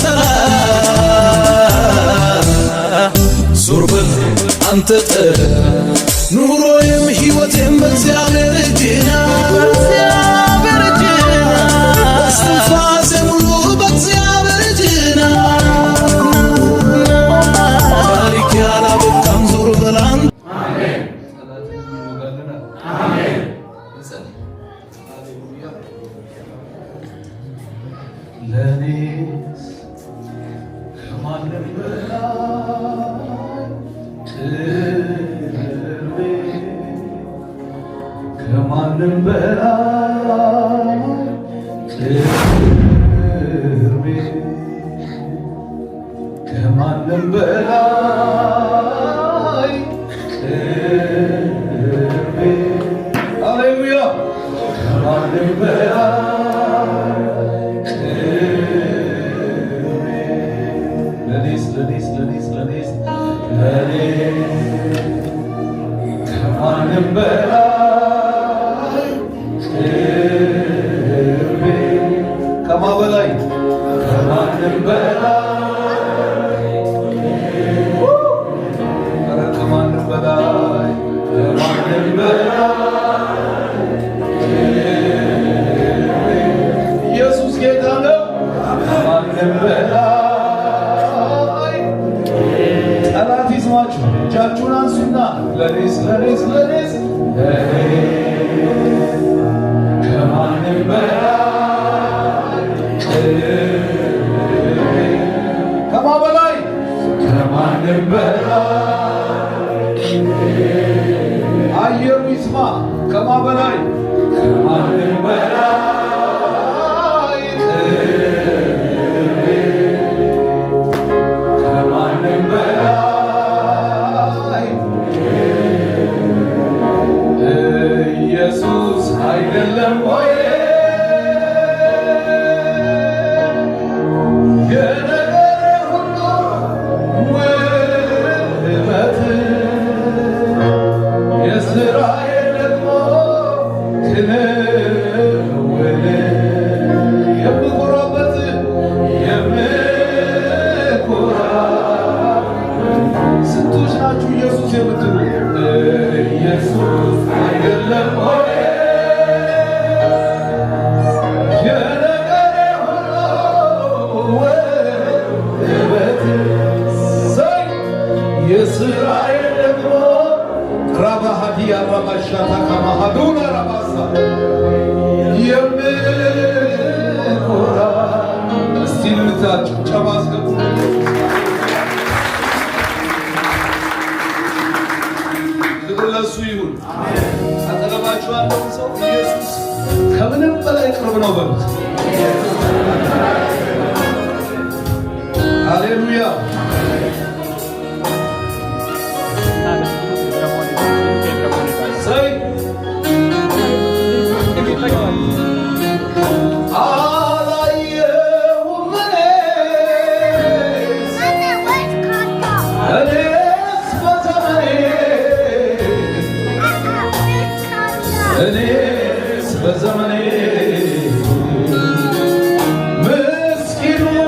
ተራ ዞር በል አንተ ጥላ ኑሮዬም ሕይወቴም በእግዚአብሔር እጅ ነው እስትንፋሴ ሙሉ በእግዚአብሔር እጅ ነው ታሪክ ያላበቃም ዞር በል አንተ ለኔስ ከማንም በላይ ቅርቤ ከማንም በላይ ቅርቤ ከማንም በላይ ቅርቤ ሃሌሉያ ከማንም በላይ ከማንም በላይ ቅርቤ ከማ በላይ ከማንም በላይ ኧረ ከማንም በላይ ከማንም በላይ ኢየሱስ ጌታ ነው ከማንም በላይ ጠላት ይስማችሁ እጃችሁን አንሱና ለኔስ ለኔስ ለኔስ ከማንም በላይ ከማ በላይ ከማንም በላይ አየሩ ይስማ ከማ በላይ ከማንም በላይ ከማንም በላይ ኢየሱስ አይደለም ወይ የነገሬ ሁሉ ውበት የሥራዬ ደግሞ ክንውን የምኮራበት የምኮራ ስንቶች ናችሁ ኢየሱስ የምትሉ ኢየሱስ አይደለም ወይ የነገሬ ሁሉ ውበት የሥራዬ ደግሞ ራባሃዲያ ራባሻታ ካማሃዱና ራባሳ የምኮራ እስቲ ልታችሁ ጨባ አስገቡ ለሱ ይሁን አጠገባችሁ ያለውን ሰው ኢየሱስ ከምንም በላይ ቅርብ ነው በሉት ሃሌሉያ ሰይ አላየሁም እኔስ በዘመኔ ምስኪኑን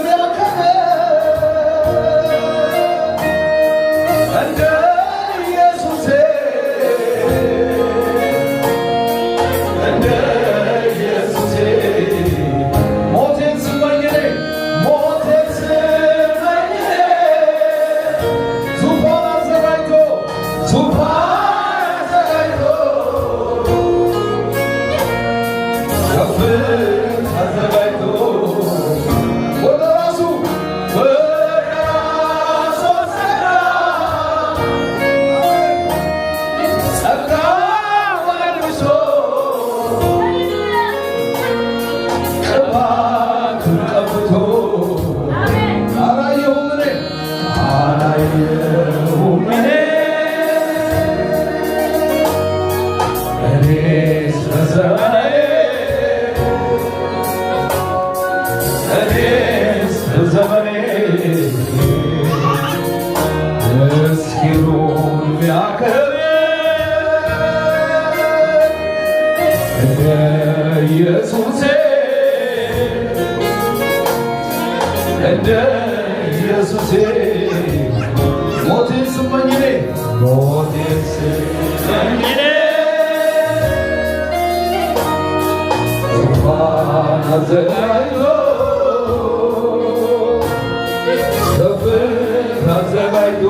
ያከበረ እንደ ኢየሱሴ ሞቴን ስመኝ እኔ ሞቴን ስመኝ እኔ ዙፋን አዘጋጅቶ ስፍራ አዘጋጅቶ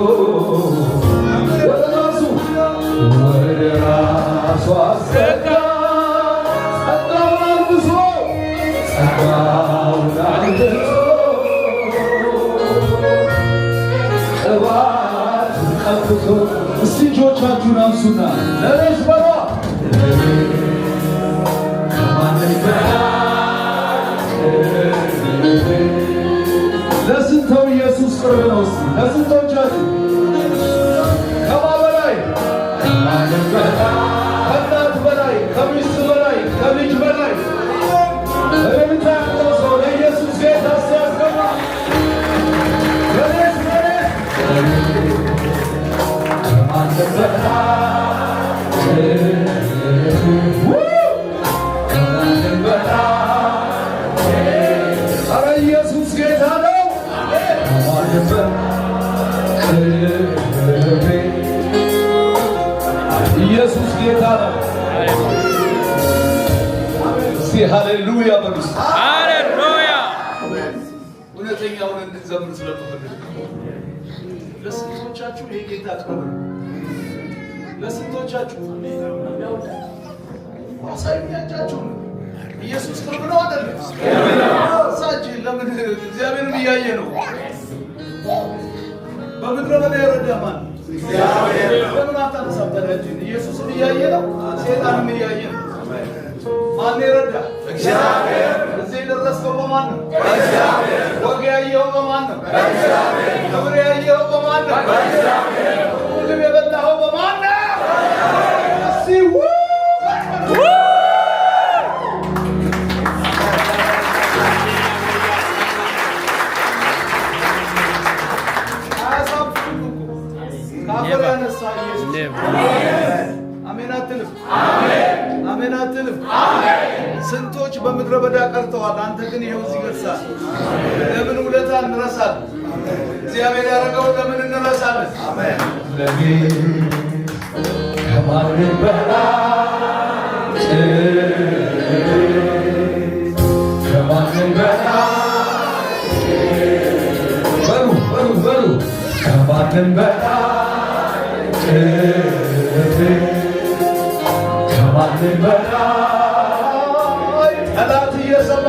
ወደ ራሱ አስጠጋ ጸጋውን አልብሶ ጸጋውን አልብሶ ቅባቱን ቀብቶ እስቲ እጆቻችሁን አንሱና ለኔስ በሏ ከማንም ለስንተው ኢየሱስ ቅርብ ነው። እስቲ ለስንቶቻችሁ ከእናት በላይ ከሚስት በላይ ከልጅ በላይ እርምታ ያለው ሰው ለኢየሱስ ጌታ ሲያስገባ ከማንም በላይ ኧረ ኢየሱስ ጌታ ነው። ከማንም በላይ ኢየሱስ ጌታ ነው። እስቲ ሃሌሉያ በሉ። ሃሌሉያ። እውነተኛውን እንድንዘምር ስለምፈልግ ለስንቶቻችሁ የጌታ ቅርብ ነው። ለስንቶቻችሁ አሳያቻችሁ ኢየሱስ ቅርብ ነው አይደለም? ሳጅ ለምን እግዚአብሔርን እያየ ነው። በምድረ በዳ የረዳ ማን? እግዚአብሔር። ለምን አታነሳም ታዲያ? ኢየሱስን እያየ ነው፣ ሰይጣንም እያየ ነው። ማን የረዳ? እግዚአብሔር። እዚህ የደረስከው በማን ነው? እግዚአብሔር። ወግ ያየኸው በማን ነው? እግዚአብሔር። ክብር ያየኸው በማን ነው? እግዚአብሔር። ሁሉም የበላኸው በማን ነው? እስቲ አሜን አትልም? ስንቶች በምድረ በዳ ቀርተዋል። አንተ ግን ይኸው እዚህ ደርሰሃል። ለምን ውለታ እንረሳለን? እግዚአብሔር ያደረገውን ለምን እንረሳለን? ከማንም በላይ ከማንም በላይ በሉ ከማንም በላይ ከማንም በላይ ጠላት እየሰማ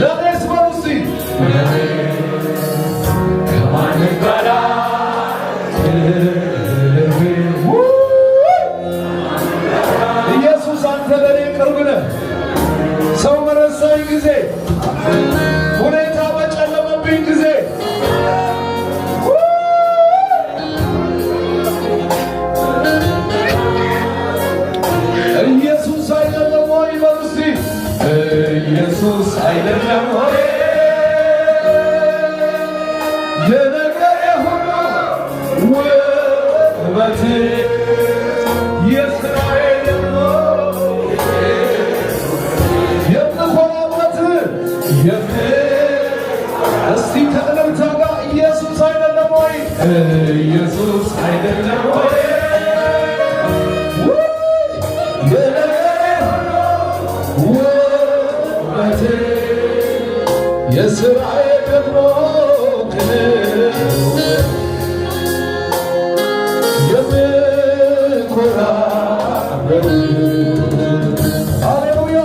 ለኔስ በሉ እስቲ ከማንም በላይ ኢየሱስ አንተ ለኔ ቅርብ ነህ። ሰው በረሳኝ ጊዜ፣ ሁኔታ በጨለመብኝ ጊዜ ኢየሱስ አይደለም ወይ በሉ እስቲ ኢየሱስ አይደለም ወይ የነገሬ ሁሉ ውበት የሥራዬ ደግሞ የምኮራበት እስቲ ከእልልታ ጋር ኢየሱስ አይደለም ወይ ኢየሱስ አይደለም ወይ የሥራዬ ደግሞ የምኮራበት ሃሌሉያ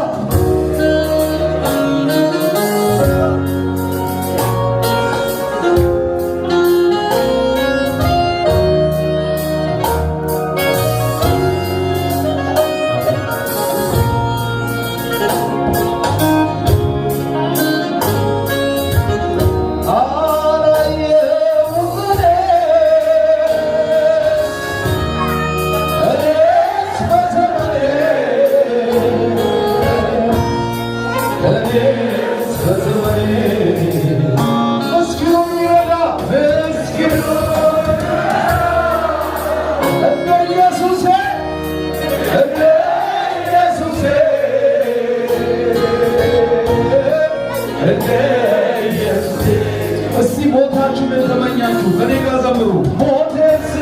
ከኔ ጋር ዘምሩ። ሞቴስ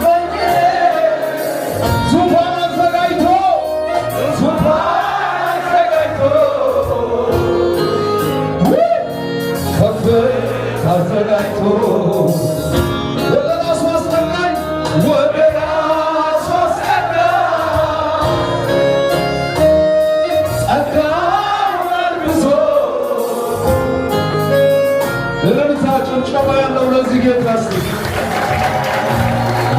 በኔ ዙፋን አዘጋጅቶ ከፍ አዘጋጅቶ ወደ ራሱ አስጠጋኝ ወደ ራሱ አስጠጋኝ ጸጋውን አልብሶ ለምታ ጭብጨባ ያለው ለዚህ ጌታ እስቲ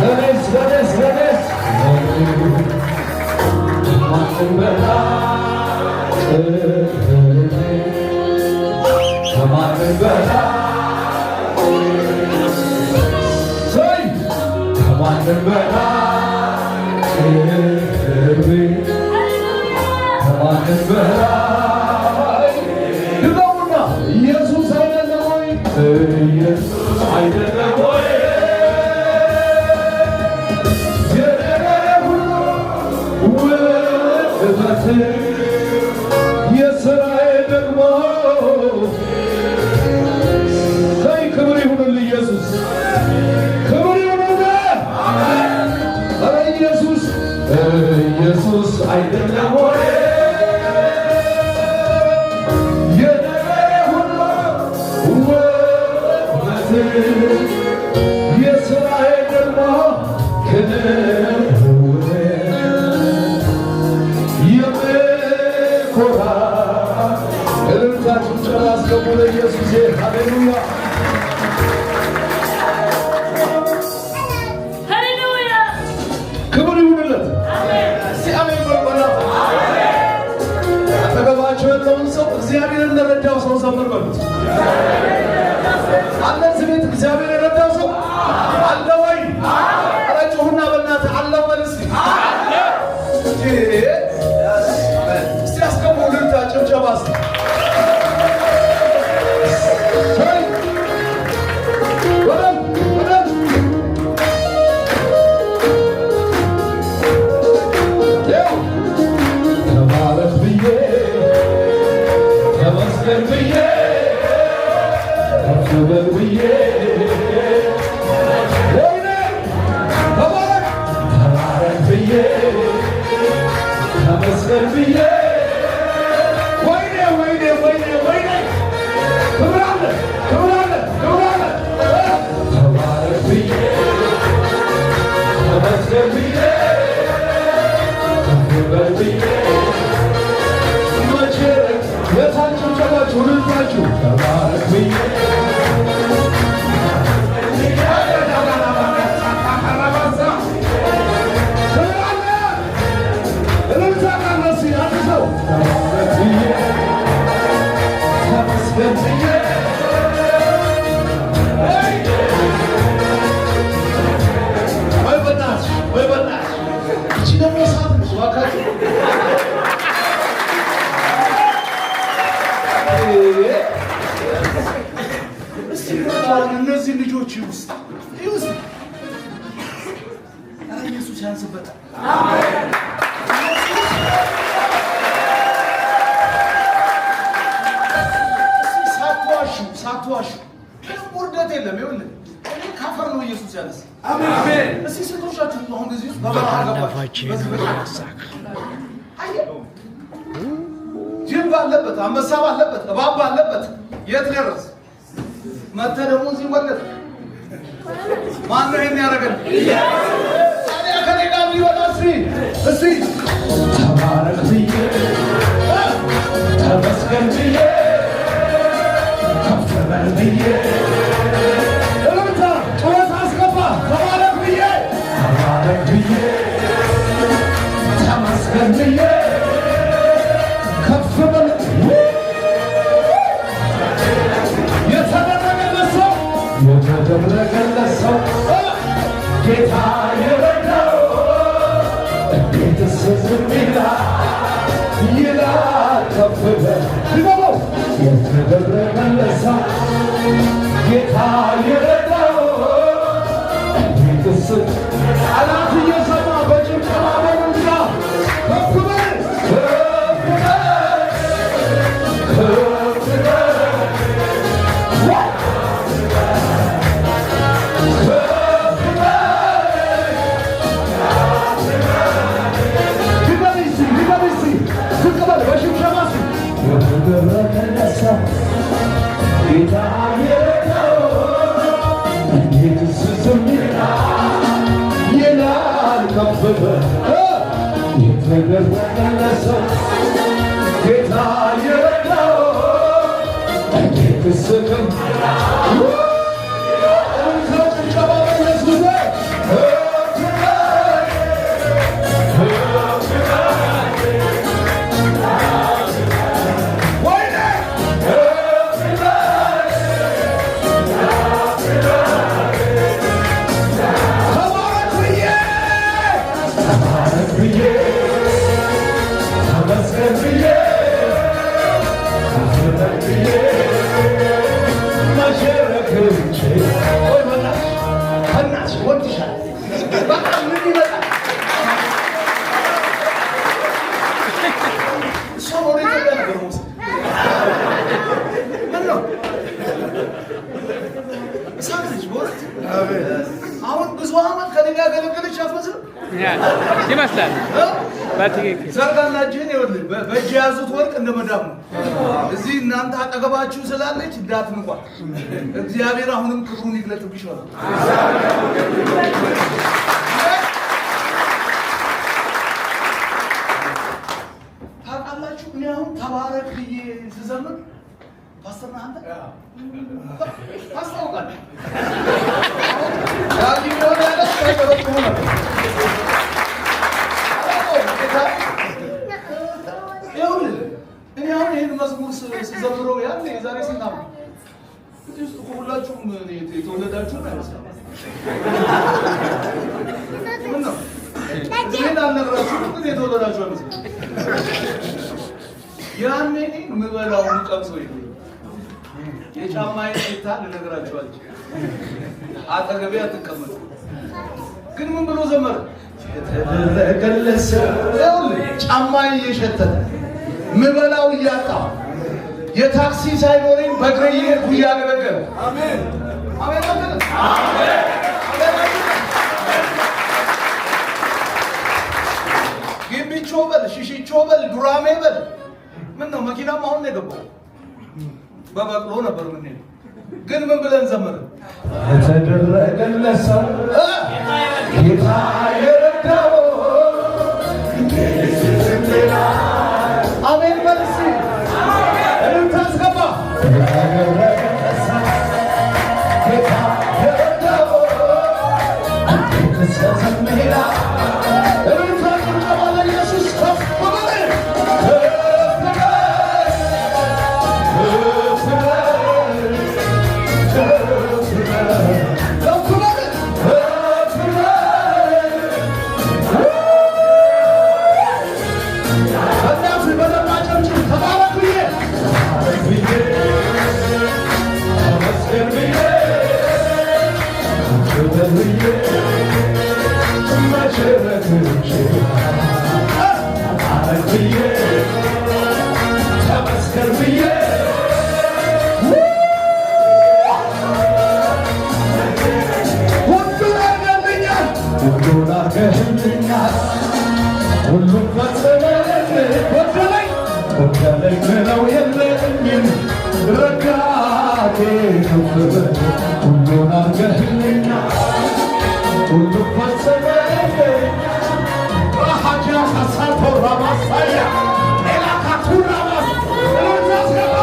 ለኔስ ማንም በላይ ከማንም በላይ ከማንም በላይ ድገሙና ኢየሱስ አይደለም ወይ? ኢየሱስ አይደለም ወይ? የሥራዬ ደግሞ ከይ ክብር ይሁንልህ ኢየሱስ፣ ክብር ይሁንልህ። ኧረ ኢየሱስ ኢየሱስ አይደለም ወይ? የነገሬ ሁሉ ውበት የሥራዬ ደግሞ እልልታችሁን ጨራ አስገቡ ለኢየሱስ። ሃሌሉያ ሃሌሉያ፣ ክብር ይሁንለት። እስቲ አሜን በሉ። አጠገባችሁ ያለውን ሰው እግዚአብሔር እንደረዳው ሰው ዘምር በሉት። አለ እዚህ ቤት እግዚአብሔር የረዳው ሰው አለ ወይ? ኧረ ጩኹና በእናትህ አለ በል እስቲ። እስቲ አስገቡ እልልታ ጭብጨባ እስቲ። እነዚህ ልጆች ውስጥ ኢየሱስ ያንስበታል። ሳትዋሹ ውርደት የለም። ይኸውልህ እኔ ካፈር ነው ኢየሱስ ያነሳ። አሜን። እስኪ ስንቶቻችሁ አሁን ጊዜ ውስጥ በበረሃ ገባችሁ? ጅብ ባለበት፣ አንበሳ ባለበት፣ እባብ ባለበት የት ደረስ? መተህ ደግሞ እዚህ ወለድ። ማነው ይሄን ያደረገን? ታዲያ ከኔ ጋር ሊወጣ እስቲ ተባረክ ብዬ ተመስገን ብዬ ከፍ በል ብዬ እልልታ ጩኸት አስገባ። ተባረክ ብዬ ተመስገን ብዬ ከፍ በል የተደረገለት ሰው ጌታ የረዳው እንዴትስ ዝም ይላል ከፍ በል ድገመው። የተደረገለት ሰው ጌታ የረዳው እንዴትስ ጠላት እየሰማ በጭብጨባ በሙዚቃ ከፍ በል የተደረገለሰው ጌታ የረዳው ክስክም አሁን ብዙ ዓመት ከኔ ጋር ገለገለች አትመስልም ይመስላል። በትክክል ዘርጋና እጅህን ይኸውልህ፣ በእጅ የያዙት ወርቅ እንደ መዳብ ነው። እዚህ እናንተ አጠገባችሁ ስላለች እንዳትንቋት። እግዚአብሔር አሁንም ክብሩን ይግለጥብሽ ነው። ታውቃላችሁ፣ እኔ አሁን ተባረክ ብዬ ስዘምር ፓስተር ነህ አንተ ታስታውቃለህ። እኔ አሁን ይህን መዝሙር ስዘምረው ያለ የዛሬ ስንት ዓመት እዚህ ውስጥ ሁላችሁም የተወለዳችሁ አይመስልም። ምን ነው ይህን አልነግራችሁም፣ ግን የተወለዳችሁ አይመስልም። ያኔ የምበላው የምቀምሰው ይሄ የጫማዬ ሽታ ልነግራችኋለሁ። አጠገቤ አትቀመጡ። ግን ምን ብሎ ዘመረ? የተደረገለት ጫማዬ እየሸተተ ምበላው እያጣሁ የታክሲ ሳይኖረኝ በእግሬ እየሄድኩ እያገለገለ አሜን አሜን አሜን። ግቢቾ በል ሽሽቾ በል ዱራሜ በል ምን ነው መኪናም አሁን ነው የገባው። በበቅሎ ነበር ምን ነው ግን ምን ብለን ዘመርን? የተደረገለት ሰው ጌታ የረዳው አሜን በል እስኪ እልልታ አስገባ። የተደረገለት ሰው ጌታ የረዳው ተሰምሄላ እልልታ ጭብጨባ ለኢየሱስ ከፍ በል ሁሉም ፈጸመልኝ ወደለኝ ምለው የለኝም ረዳቴ ከፍ በል ሁሉን አድርገህልኛል ሁሉም ፈጸመልኝ ራሃጃ ሳሳቶ ራማሳያ ኤላካቱ ራማስ እልዛስገባ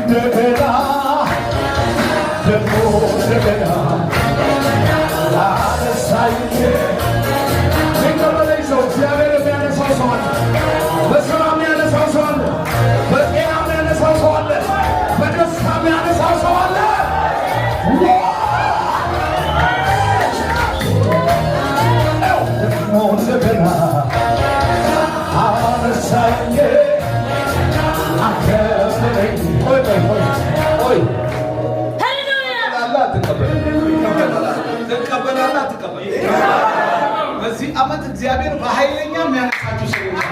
እንደገና ደግሞ እንደገና ላነሳኝ የሚቀበለኝ ሰው እግዚአብሔር የሚያነሳው ሰው አለ። በስራ የሚያነሳው ሰው አለ። በጤና የሚያነሳው ሰው አለ። በደስታ የሚያነሳው ሰው አለ። ደግሞ እንደገና አነሳኝ አከበረኝ። ቆይ ትቀበላለህ አትቀበልም? በዚህ ዓመት እግዚአብሔር በኃይለኛ የሚያነሳችሁ ሰዎች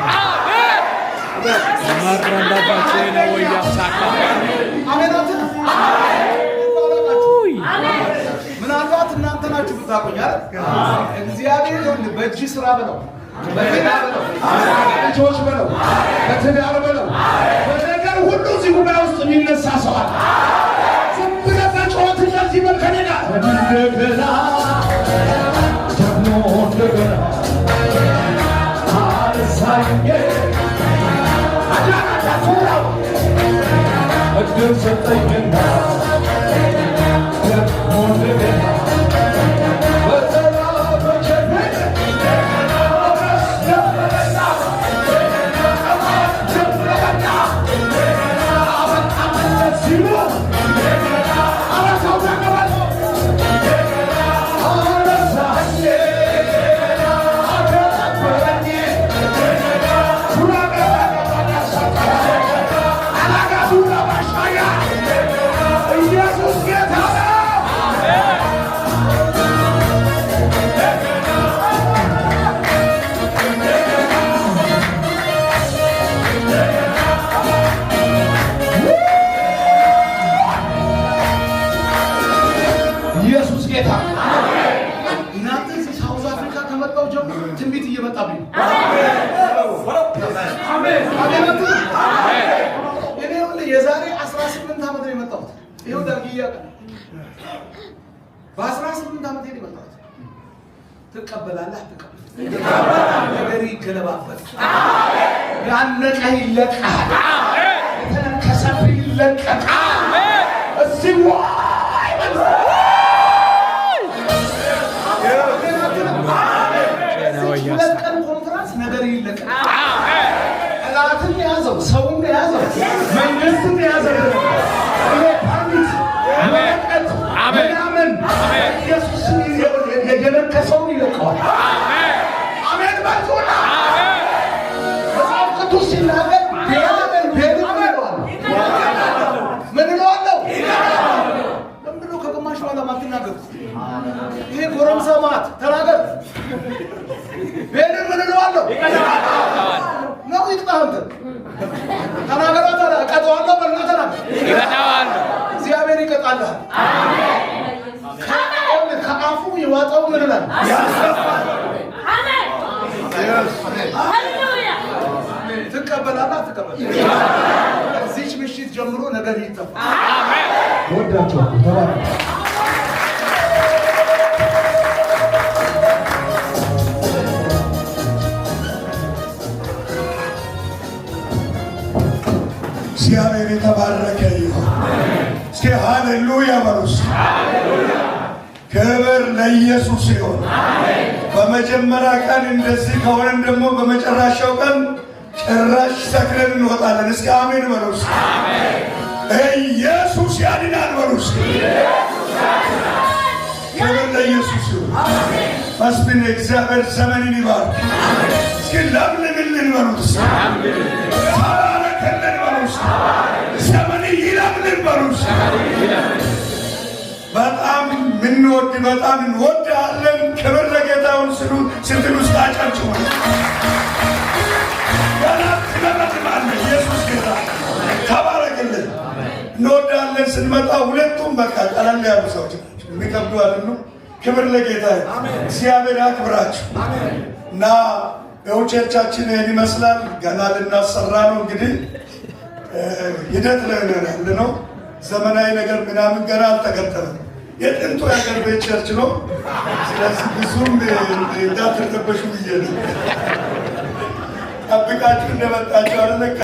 ምናልባት እናንተ ናችሁ ብታቆኝ እግዚአብሔር በእጅ ስራ በለው፣ በጤና በለው፣ በልጆች በለው፣ በትዳር በለው፣ በነገር ሁሉ እዚህ ጉባኤ ውስጥ የሚነሳ ሰው አለ። ዝም ብለህ በጩኸት እንደዚህ በል ከእኔ ጋር እንደገና ደግሞ እንደገና አነሳኝ እድል ሰጠኝና ደግሞ እንደገና ትንቢት እየመጣብኝ የዛሬ 18 ዓመት ነው የመጣሁት። ይኸው ዳግያ በ18 ዓመት ነው የመጣሁት። ትቀበላለህ አትቀበልም? ነገር ይገለባበት። ያነቀ ይለቃል፣ የተነከሰብህ ይለቀቃል። እዚህ ሁለት ቀን ኮንፈረንስ ነገር ይለቀቃል። ጠላትን የያዘው ሰውን የያዘው መንግስትን የያዘው ፓርቲት ወረቀት ምናምን ኢየሱስን የነከሰውን ይለቀዋል። አሜን በሉና መጽሐፍ ቅዱስ ሲናገር ቤት ምን እለዋለሁ? ለምን ብሎ ከግማሽ በኋላ ማትናገሩት? ይሄ ጎረምሳ ማት ተናገር። ቤትን ምን እለዋለሁ? ነው ይቅጣህ። አንተ ተናገራ እቀጣዋለሁ በልና ተናገር። እግዚአብሔር ይቀጣልሃል። ከአፉ የዋጠው ምን እላለሁ? ትቀበላለህ አትቀበልም? እዚች ምሽት ጀምሮ ነገር ይጠፋል። ወዳችኋለሁ። ተባረኩ። እግዚአብሔር የተባረከ ይሁን። እስኪ ሃሌሉያ በሉስ። ክብር ለኢየሱስ ይሁን። በመጀመሪያ ቀን እንደዚህ ከሆነም ደግሞ በመጨረሻው ቀን ጭራሽ ሰክረን እንወጣለን። እስኪ አሜን በሉስ። ኢየሱስ ያድናል በሉስ። ክብር ለኢየሱስ ይሁን። መስፍን እግዚአብሔር ዘመንን ይባርክ። እስኪ ለምልምልን በሉስ። ተባረከልን በሉስ። ዘመን ይለምልን በሉስ። በጣም ምንወድ በጣም እንወዳለን። ክብር ለጌታውን ስሉ ስትሉ ውስጥ አጨብጭቡ። ኢየሱስ ጌታ ተባረክልን። እንወዳለን። ስንመጣ ሁለቱም በቃ ቀለል ያሉ ሰዎች ናቸው፣ የሚከብዱ አይደሉም። ክብር ለጌታ። እግዚአብሔር ያክብራችሁ እና የውቸርቻችን ይህን ይመስላል። ገና ልናሰራ ነው እንግዲህ ሂደት ላይ ያለ ነው። ዘመናዊ ነገር ምናምን ገና አልተገጠመም። የጥንቱ ያገር ቤት ቸርች ነው። ስለዚህ ብዙም እንዳትረበሹ ብዬ ነው። ጠብቃችሁ እንደመጣችሁ አለ